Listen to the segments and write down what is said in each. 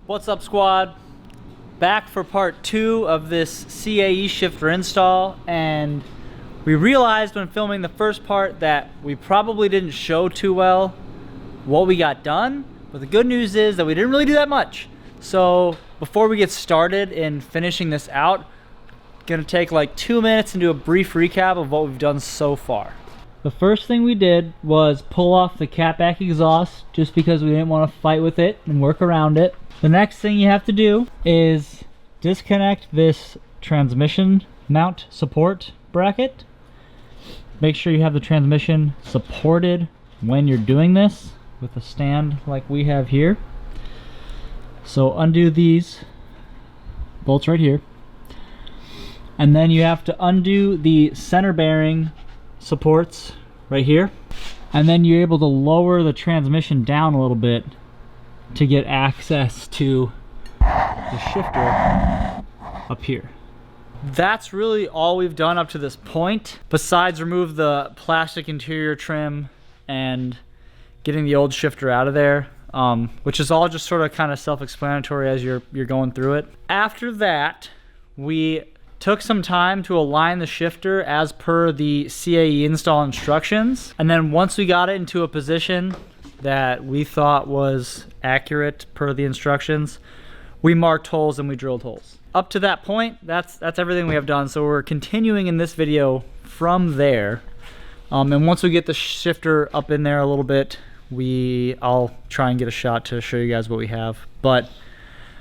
What's up, squad? Back for part 2 of this CAE shifter install, and we realized when filming the first part that we probably didn't show too well what we got done, but the good news is that we didn't really do that much. So before we get started in finishing this out, gonna take like 2 minutes and do a brief recap of what we've done so far. The first thing we did was pull off the catback exhaust just because we didn't want to fight with it and work around it. The next thing you have to do is disconnect this transmission mount support bracket. Make sure you have the transmission supported when you're doing this with a stand like we have here. So undo these bolts right here. And then you have to undo the center bearing supports right here. And then you're able to lower the transmission down a little bit to get access to the shifter up here. That's really all we've done up to this point, besides remove the plastic interior trim and getting the old shifter out of there, which is all just sort of kind of self-explanatory as you're going through it. After that, we took some time to align the shifter as per the CAE install instructions, and then once we got it into a position that we thought was accurate per the instructions, we marked holes and we drilled holes. Up to that point, that's everything we have done. So we're continuing in this video from there, and once we get the shifter up in there a little bit, I'll try and get a shot to show you guys what we have. But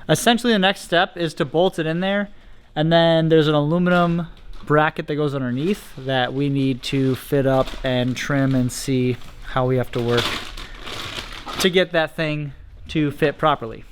essentially the next step is to bolt it in there, and then there's an aluminum bracket that goes underneath that we need to fit up and trim and see how we have to work to get that thing to fit properly.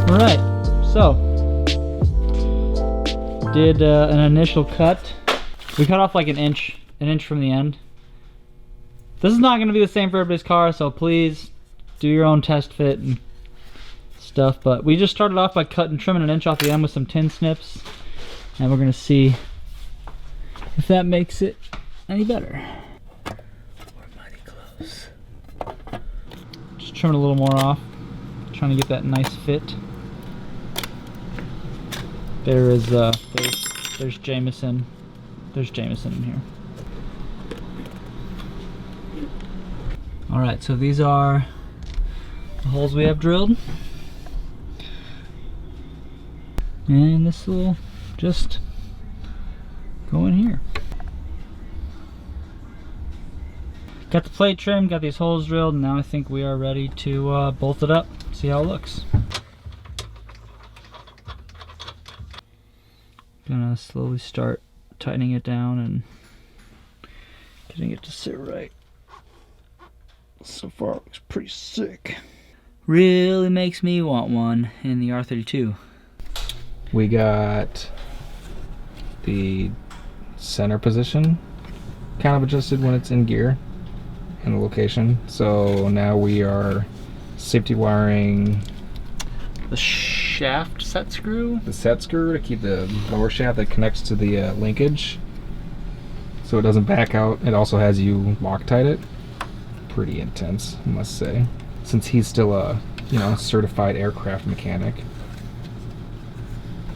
Alright, so did an initial cut. We cut off like an inch from the end. This is not going to be the same for everybody's car, so please do your own test fit and stuff. But we just started off by trimming an inch off the end with some tin snips, and we're going to see if that makes it any better. We're mighty close. Just trim it a little more off, trying to get that nice fit. There is there's Jameson. There's Jameson in here. All right, so these are the holes we have drilled, and this will just go in here. Got the plate trimmed, got these holes drilled, and now I think we are ready to bolt it up. See how it looks. Gonna slowly start tightening it down and getting it to sit right. So far it looks pretty sick. Really makes me want one in the R32. We got the center position kind of adjusted when it's in gear in the location. So now we are safety wiring The shaft set screw? the set screw to keep the lower shaft that connects to the linkage so it doesn't back out. It also has you Loctite it. Pretty intense, I must say, since he's still a certified aircraft mechanic.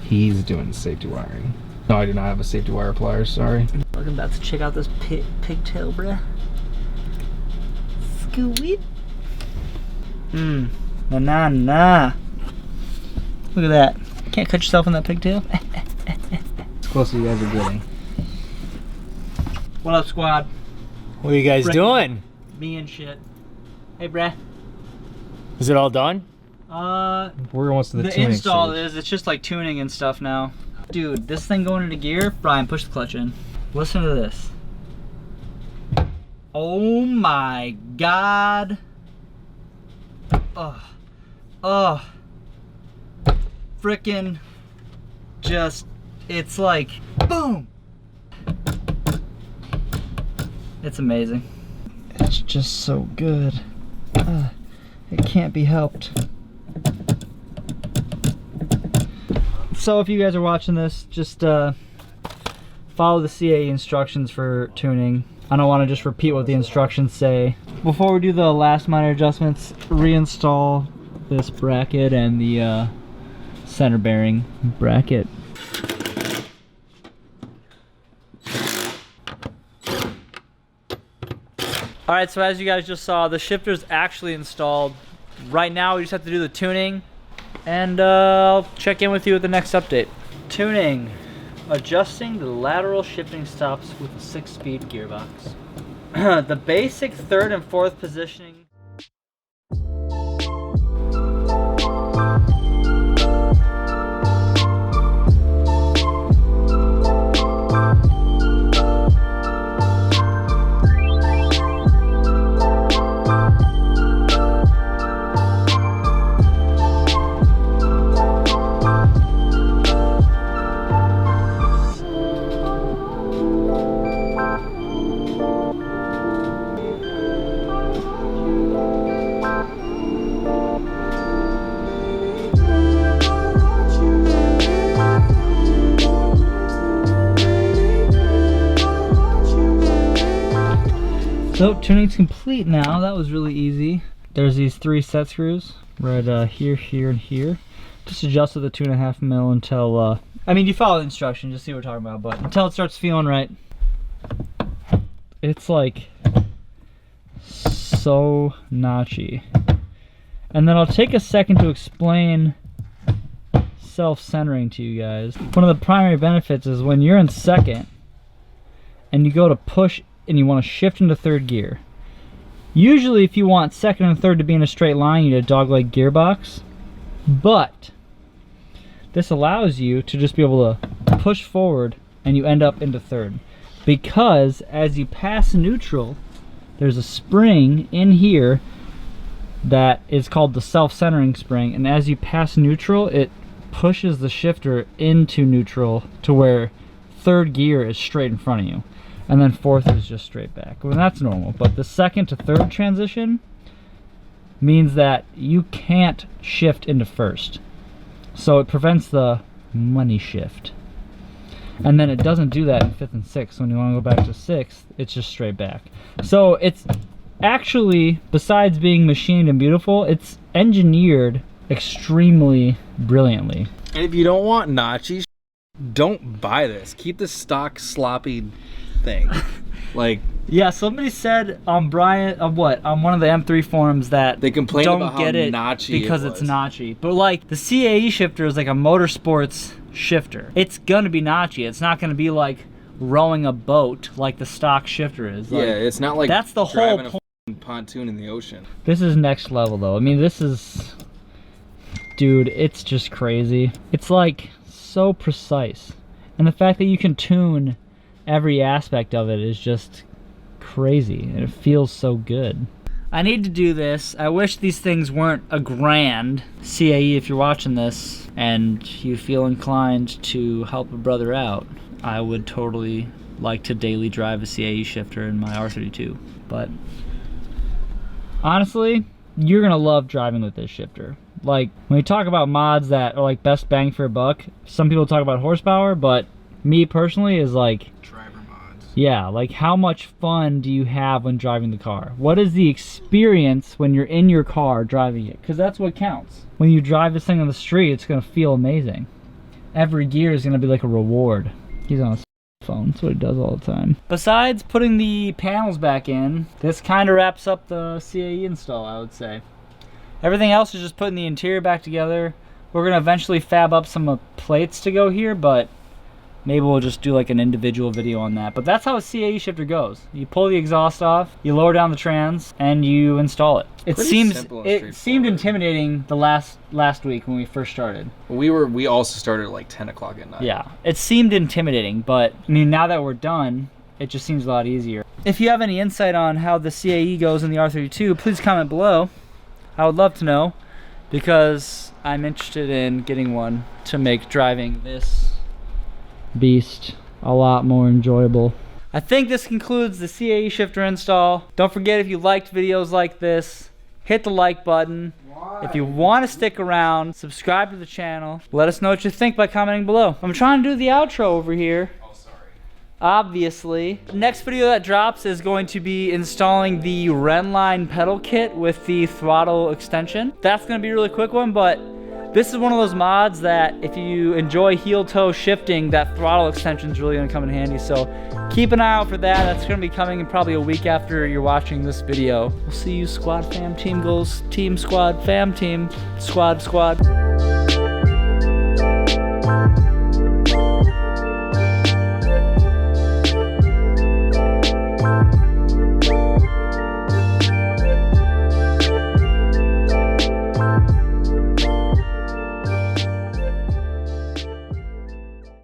He's doing the safety wiring. No, I do not have a safety wire pliers, sorry. I'm about to check out this pigtail, bruh. Scoot. Nah. Look at that. Can't cut yourself on that pigtail. As close as you guys are getting. What up, squad? What are you guys doing? Me and shit. Hey, bruh. Is it all done? We're almost to the tuning install stage. it's just like tuning and stuff now. Dude, this thing going into gear, Brian, push the clutch in. Listen to this. Oh my God. Frickin' just it's like, boom. It's amazing. It's just so good. It can't be helped. So if you guys are watching this, just follow the CAE instructions for tuning. I don't want to just repeat what the instructions say. Before we do the last minor adjustments, reinstall this bracket and the center bearing bracket. Alright, so as you guys just saw, the shifter's actually installed. Right now we just have to do the tuning, and I'll check in with you with the next update. Tuning. Adjusting the lateral shifting stops with a 6-speed gearbox. The basic 3rd and 4th positioning. So tuning's complete now. That was really easy. There's these 3 set screws right here, here, and here. Just adjust with the 2.5 mil until I mean, you follow the instructions, just see what we're talking about, but until it starts feeling right. It's like so notchy. And then I'll take a second to explain self-centering to you guys. One of the primary benefits is when you're in second and you go to push and you want to shift into 3rd gear. Usually if you want 2nd and 3rd to be in a straight line, you need a dogleg gearbox. But this allows you to just be able to push forward and you end up into 3rd. Because as you pass neutral, there's a spring in here that is called the self-centering spring, and as you pass neutral, it pushes the shifter into neutral to where 3rd gear is straight in front of you. And then 4th is just straight back. Well, that's normal, but the 2nd to 3rd transition means that you can't shift into 1st. So it prevents the money shift. And then it doesn't do that in 5th and 6th. When you want to go back to 6th, it's just straight back. So it's actually, besides being machined and beautiful, it's engineered extremely brilliantly. And if you don't want notchies, don't buy this. Keep the stock sloppy thing. Like, yeah, somebody said on Brian on one of the M3 forums that they complained don't about get how it notchy because it it's was. notchy. But like the CAE shifter is like a motorsports shifter. It's gonna be notchy. It's not gonna be like rowing a boat like the stock shifter is. Like, yeah, it's not like that's the whole driving point. a pontoon in the ocean. This is next level though. I mean, this is, dude, it's just crazy. It's like so precise, and the fact that you can tune every aspect of it is just crazy, and it feels so good. I need to do this. I wish these things weren't a grand. CAE, if you're watching this and you feel inclined to help a brother out, I would totally like to daily drive a CAE shifter in my R32. But honestly, you're gonna love driving with this shifter. Like, when we talk about mods that are like best bang for a buck, some people talk about horsepower, but me personally is like, yeah, like how much fun do you have when driving the car? What is the experience when you're in your car driving it? Because that's what counts. When you drive this thing on the street, it's going to feel amazing. Every gear is going to be like a reward. He's on his phone, that's what he does all the time. Besides putting the panels back in, this kind of wraps up the CAE install, I would say. Everything else is just putting the interior back together. We're going to eventually fab up some plates to go here, but maybe we'll just do like an individual video on that. But that's how a CAE shifter goes. You pull the exhaust off, you lower down the trans, and you install it. It seemed intimidating the last week when we first started. We also started at like 10 o'clock at night. Yeah, it seemed intimidating, but I mean, now that we're done, it just seems a lot easier. If you have any insight on how the CAE goes in the R32, please comment below. I would love to know, because I'm interested in getting one to make driving this beast a lot more enjoyable. I think this concludes the CAE shifter install. Don't forget, if you liked videos like this, hit the like button. If you want to stick around, subscribe to the channel. Let us know what you think by commenting below. I'm trying to do the outro over here. Oh, sorry. Obviously. Next video that drops is going to be installing the Renline pedal kit with the throttle extension. That's going to be a really quick one, but this is one of those mods that if you enjoy heel toe shifting, that throttle extension is really going to come in handy. So keep an eye out for that. That's going to be coming in probably a week after you're watching this video. We'll see you, squad fam, team goals, team, squad, fam, team, squad.